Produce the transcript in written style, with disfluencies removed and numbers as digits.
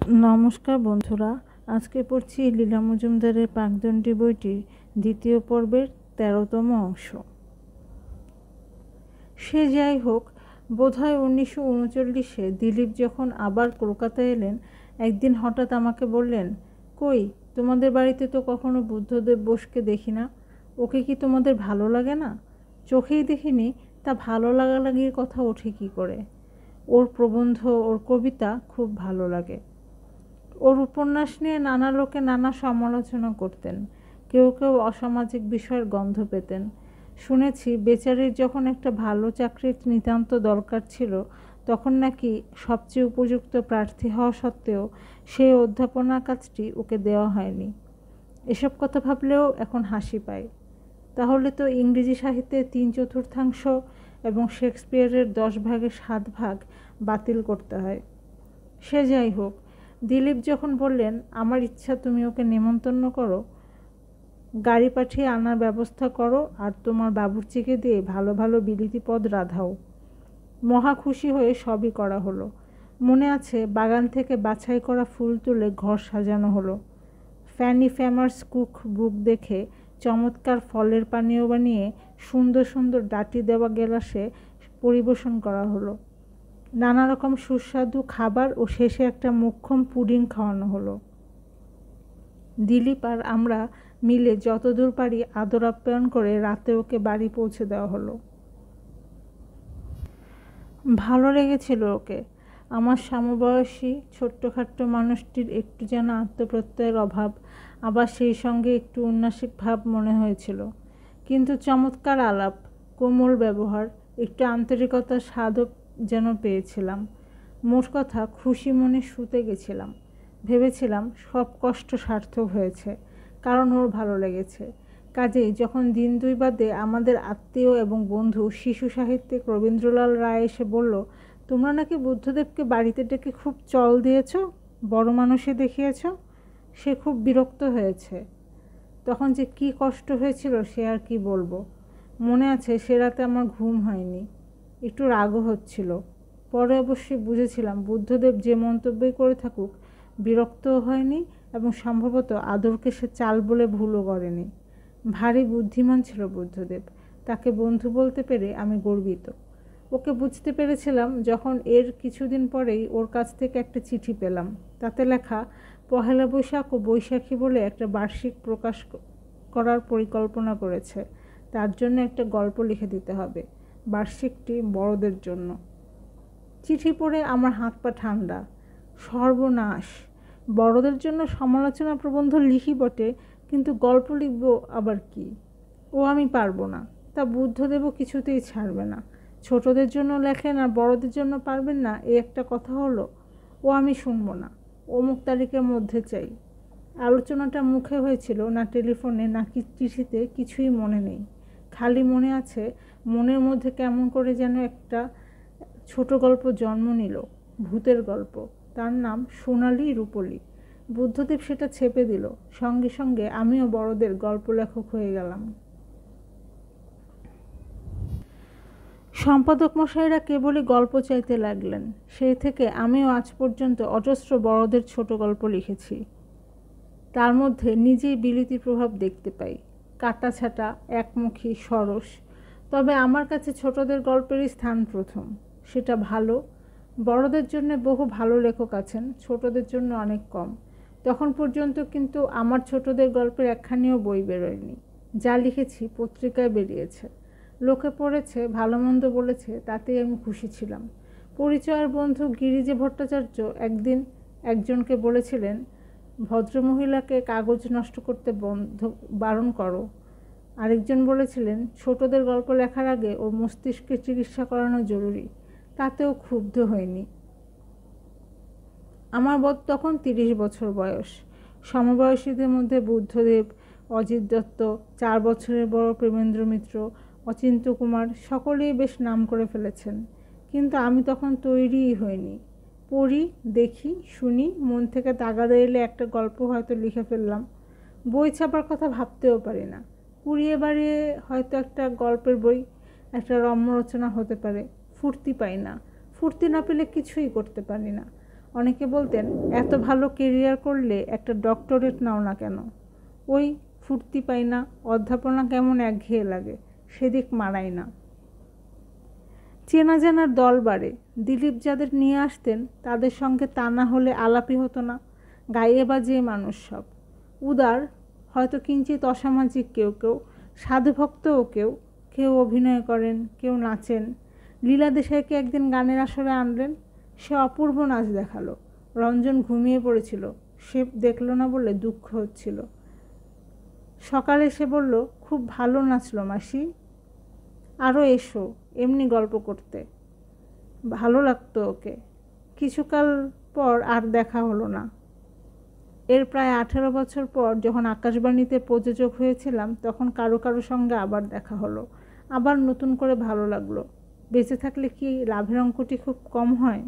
নমস্কার বন্ধুরা, আজকে পড়ছি লীলা মজুমদারের পাকদণ্ডী বইটির দ্বিতীয় পর্বের ১৩তম অংশ। সে যাই হোক, বোধহয় ১৯৩৯-এ দিলীপ যখন আবার কলকাতায় এলেন, একদিন হঠাৎ আমাকে বললেন, কই তোমাদের বাড়িতে তো কখনো বুদ্ধদেব বোসকে দেখি না, ওকে কি তোমাদের ভালো লাগে না? চোখেই দেখিনি, তা ভালো লাগালাগির কথা ওঠে কী করে? ওর প্রবন্ধ, ওর কবিতা খুব ভালো লাগে। ওর উপন্যাস নিয়ে নানা লোকে নানা সমালোচনা করতেন, কেউ কেউ অসামাজিক বিষয়ের গন্ধ পেতেন। শুনেছি বেচারির যখন একটা ভালো চাকরির নিতান্ত দরকার ছিল, তখন নাকি সবচেয়ে উপযুক্ত প্রার্থী হওয়া সত্ত্বেও সেই অধ্যাপনার কাজটি ওকে দেওয়া হয়নি। এসব কথা ভাবলেও এখন হাসি পায়। তাহলে তো ইংরেজি সাহিত্যের 3/4 এবং শেক্সপিয়ারের 10/7 বাতিল করতে হয়। সে যাই হোক, দিলীপ যখন বললেন, আমার ইচ্ছা তুমি ওকে নেমন্তন্ন করো, গাড়ি পাঠিয়ে আনার ব্যবস্থা করো, আর তোমার বাবুর্চিকে দিয়ে ভালো ভালো বিলিতি পদ রাঁধাও। মহা খুশি হয়ে সবই করা হলো। মনে আছে, বাগান থেকে বাছাই করা ফুল তুলে ঘর সাজানো হলো। ফ্যানি ফেমার্স কুক বুক দেখে চমৎকার ফলের পানীয় বানিয়ে সুন্দর সুন্দর ডাটি দেওয়া গেলাসে পরিবেশন করা হলো। নানা রকম সুস্বাদু খাবার ও শেষে একটা মোক্ষম পুডিং খাওয়ানো হলো। দিলীপ আর আমরা মিলে যতদূর পারি আদর আপ্যায়ন করে রাতে ওকে বাড়ি পৌঁছে দেওয়া হলো। ভালো লেগেছিল ওকে। আমার সমবয়সী ছোট্টখাট্ট মানুষটির একটু যেন আত্মপ্রত্যয়ের অভাব, আবার সেই সঙ্গে একটু উন্নাসিক ভাব মনে হয়েছিল। কিন্তু চমৎকার আলাপ, কোমল ব্যবহার, একটু আন্তরিকতার স্বাদও যেন পেয়েছিলাম। মোট কথা, খুশি মনে শুতে গেছিলাম। ভেবেছিলাম সব কষ্ট সার্থক হয়েছে, কারণ ওর ভালো লেগেছে। কাজেই যখন দিন 2 বাদে আমাদের আত্মীয় এবং বন্ধু শিশু সাহিত্যিক রবীন্দ্রলাল রায় এসে বলল, তোমরা নাকি বুদ্ধদেবকে বাড়িতে ডেকে খুব চল দিয়েছ, বড় মানুষে দেখিয়েছ, সে খুব বিরক্ত হয়েছে। তখন যে কি কষ্ট হয়েছিল সে আর কি বলবো। মনে আছে, সে রাতে আমার ঘুম হয়নি, একটু রাগও হচ্ছিল। পরে অবশ্যই বুঝেছিলাম বুদ্ধদেব যে মন্তব্যই করে থাকুক বিরক্তও হয়নি, এবং সম্ভবত আদরকে সে চাল বলে ভুলও করেনি। ভারী বুদ্ধিমান ছিল বুদ্ধদেব। তাকে বন্ধু বলতে পেরে আমি গর্বিত। ওকে বুঝতে পেরেছিলাম যখন এর কিছুদিন পরেই ওর কাছ থেকে একটা চিঠি পেলাম। তাতে লেখা, পহেলা বৈশাখ ও বৈশাখী বলে একটা বার্ষিক প্রকাশ করার পরিকল্পনা করেছে। তার জন্য একটা গল্প লিখে দিতে হবে, বার্ষিকটি বড়দের জন্য। চিঠি পড়ে আমার হাত পা ঠান্ডা। সর্বনাশ! বড়দের জন্য সমালোচনা প্রবন্ধ লিখি বটে, কিন্তু গল্প লিখব আবার কি? ও আমি পারবো না। তা বুদ্ধদেবও কিছুতেই ছাড়বে না। ছোটদের জন্য লেখেন আর বড়দের জন্য পারবেন না, এই একটা কথা হলো? ও আমি শুনবো না। অমুক তারিখের মধ্যে চাই। আলোচনাটা মুখে হয়েছিল না টেলিফোনে না কি চিঠিতে, কিছুই মনে নেই। খালি মনে আছে, মনের মধ্যে কেমন করে যেন একটা ছোট গল্প জন্ম নিল, ভূতের গল্প। তার নাম সোনালি রূপলি। বুদ্ধদেব সেটা ছেপে দিল। সঙ্গে সঙ্গে আমিও বড়দের গল্প লেখক হয়ে গেলাম। সম্পাদক মশাইরা কেবলই গল্প চাইতে লাগলেন। সেই থেকে আমিও আজ পর্যন্ত অজস্র বড়দের ছোট গল্প লিখেছি। তার মধ্যে নিজেই বিলিতি প্রভাব দেখতে পাই, কাটাছাটা, একমুখী, সরস। তবে আমার কাছে ছোটদের গল্পেরই স্থান প্রথম। সেটা ভালো। বড়দের জন্য বহু ভালো লেখক আছেন, ছোটদের জন্য অনেক কম। তখন পর্যন্ত কিন্তু আমার ছোটদের গল্পের একখানিও বই বেরোয়নি। যা লিখেছি পত্রিকায় বেরিয়েছে, লোকে পড়েছে, ভালো মন্দ বলেছে, তাতেই আমি খুশি ছিলাম। পরিচয়ের বন্ধু গিরিজে ভট্টাচার্য একদিন একজনকে বলেছিলেন, ভদ্রমহিলাকে কাগজ নষ্ট করতে বারণ করো। আরেকজন বলেছিলেন, ছোটদের গল্প লেখার আগে ওর মস্তিষ্কে চিকিৎসা করানো জরুরি। তাতেও ক্ষুব্ধ হয়নি। আমার তখন 30 বছর বয়স। সমবয়সীদের মধ্যে বুদ্ধদেব, অজিত দত্ত, 4 বছরের বড় প্রেমেন্দ্র মিত্র, অচিন্ত কুমার সকলেই বেশ নাম করে ফেলেছেন। কিন্তু আমি তখন তৈরিই হইনি। পড়ি, দেখি, শুনি, মন থেকে তাগাদা এলে একটা গল্প হয়তো লিখে ফেললাম। বই ছাপার কথা ভাবতেও পারি না। কুড়িয়ে বাড়িয়ে হয়তো একটা গল্পের বই, একটা রম্য রচনা হতে পারে। ফুর্তি পাই না। ফুর্তি না পেলে কিছুই করতে পারি না। অনেকে বলতেন, এত ভালো কেরিয়ার করলে একটা ডক্টরেট নাও না কেন, ওই ফুর্তি পাই না, অধ্যাপনা কেমন একঘেয়ে লাগে, সেদিক মানায় না। চেনা জানার দল বাড়ে। দিলীপ যাদের নিয়ে আসতেন তাদের সঙ্গে তা না হলে আলাপই হতো না। গায়ে বাজিয়ে মানুষ সব, উদার, হয়তো কিঞ্চিত অসামাজিক কেউ কেউ, সাধুভক্তও কেউ, কেউ অভিনয় করেন, কেউ নাচেন। লীলা দেশাইকে একদিন গানের আসরে আনলেন, সে অপূর্ব নাচ দেখালো। রঞ্জন ঘুমিয়ে পড়েছিল, সে দেখল না বলে দুঃখ হচ্ছিল। সকালে সে বলল, খুব ভালো নাচলো মাসি, আরও এসো এমনি গল্প করতে। ভালো লাগতো ওকে। কিছুকাল পর আর দেখা হলো না। এর প্রায় 18 বছর পর যখন আকাশবাণীতে প্রযোজক হয়েছিলাম তখন কারো কারো সঙ্গে আবার দেখা হলো, আবার নতুন করে ভালো লাগলো। বেঁচে থাকলে কি লাভের অঙ্কটি খুব কম হয়?